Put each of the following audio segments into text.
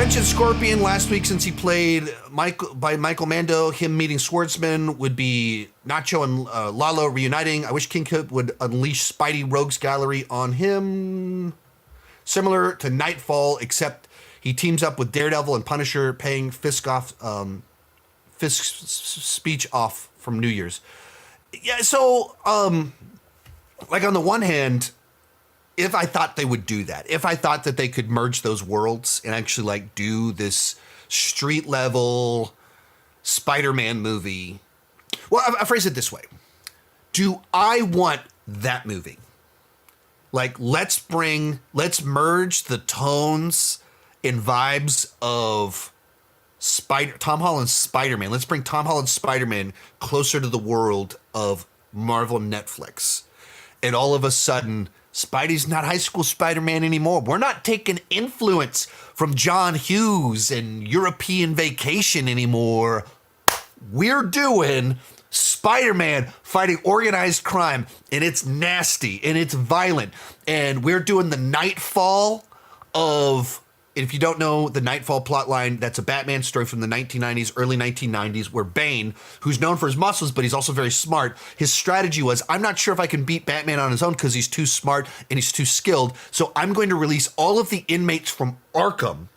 Mentioned Scorpion last week since he played Michael Mando. Him meeting Swordsman would be Nacho and Lalo reuniting. I wish King Kip would unleash Spidey Rogues Gallery on him. Similar to Knightfall, except he teams up with Daredevil and Punisher, paying Fisk's speech off from New Year's. Yeah, so, like on the one hand, if I thought they would do that, if I thought that they could merge those worlds and actually like do this street level Spider-Man movie. Well, I phrase it this way. Do I want that movie? Like, let's merge the tones and vibes of Tom Holland's Spider-Man. Let's bring Tom Holland's Spider-Man closer to the world of Marvel Netflix. And all of a sudden, Spidey's not high school Spider-Man anymore. We're not taking influence from John Hughes and European Vacation anymore. We're doing Spider-Man fighting organized crime, and it's nasty, and it's violent. And we're doing the Knightfall of... If you don't know the Knightfall plotline, that's a Batman story from the 1990s, early 1990s, where Bane, who's known for his muscles, but he's also very smart, his strategy was, I'm not sure if I can beat Batman on his own because he's too smart and he's too skilled, so I'm going to release all of the inmates from Arkham.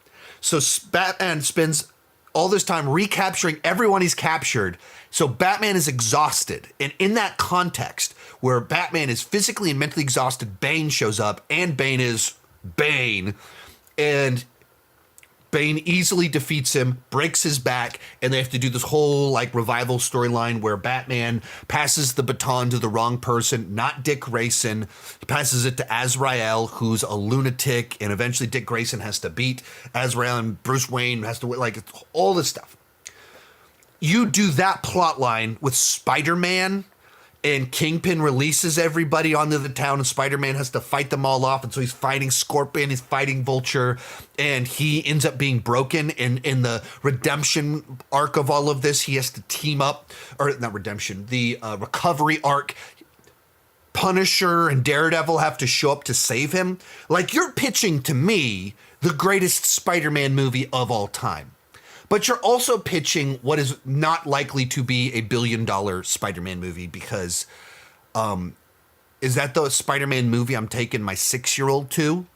So Batman spends all this time recapturing everyone he's captured, so Batman is exhausted. And in that context, where Batman is physically and mentally exhausted, Bane shows up, and Bane is Bane. And Bane easily defeats him, breaks his back, and they have to do this whole like revival storyline where Batman passes the baton to the wrong person, not Dick Grayson. He passes it to Azrael, who's a lunatic, and eventually Dick Grayson has to beat Azrael, and Bruce Wayne has to, like, all this stuff. You do that plot line with Spider-Man, and Kingpin releases everybody onto the town, and Spider-Man has to fight them all off. And so he's fighting Scorpion, he's fighting Vulture, and he ends up being broken. And in the redemption arc of all of this, he has to team up, or not redemption, the recovery arc. Punisher and Daredevil have to show up to save him. Like, you're pitching to me the greatest Spider-Man movie of all time. But you're also pitching what is not likely to be a $1 billion Spider-Man movie, because is that the Spider-Man movie I'm taking my 6-year-old to?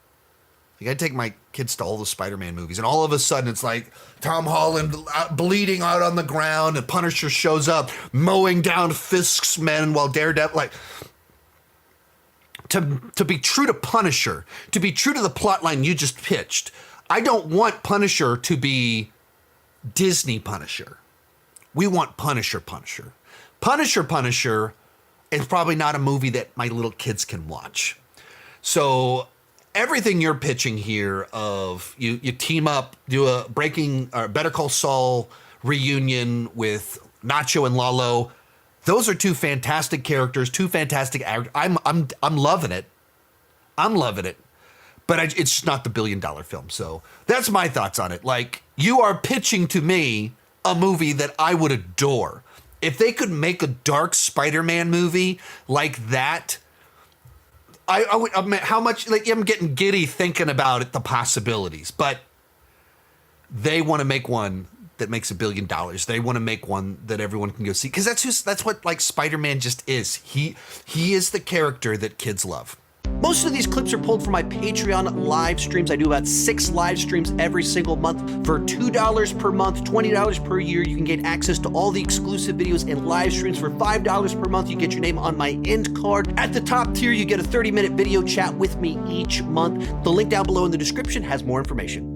I gotta take my kids to all the Spider-Man movies. And all of a sudden it's like Tom Holland bleeding out on the ground, and Punisher shows up mowing down Fisk's men while Daredevil, like... To be true to Punisher, to be true to the plotline you just pitched, I don't want Punisher to be Disney Punisher. We want Punisher. Punisher is probably not a movie that my little kids can watch. So everything you're pitching here of you team up, do a Better Call Saul reunion with Nacho and Lalo. Those are two fantastic characters, two fantastic actors. I'm loving it. But it's just not the $1 billion film. So that's my thoughts on it. Like, you are pitching to me a movie that I would adore. If they could make a dark Spider-Man movie like that, I would. I mean, how much? Like, I'm getting giddy thinking about it, the possibilities. But they want to make one that makes $1 billion. They want to make one that everyone can go see, because that's what like Spider-Man just is. He is the character that kids love. Most of these clips are pulled from my Patreon live streams. I do about 6 live streams every single month. For $2 per month, $20 per year, you can get access to all the exclusive videos and live streams. For $5 per month, you get your name on my end card. At the top tier, you get a 30-minute video chat with me each month. The link down below in the description has more information.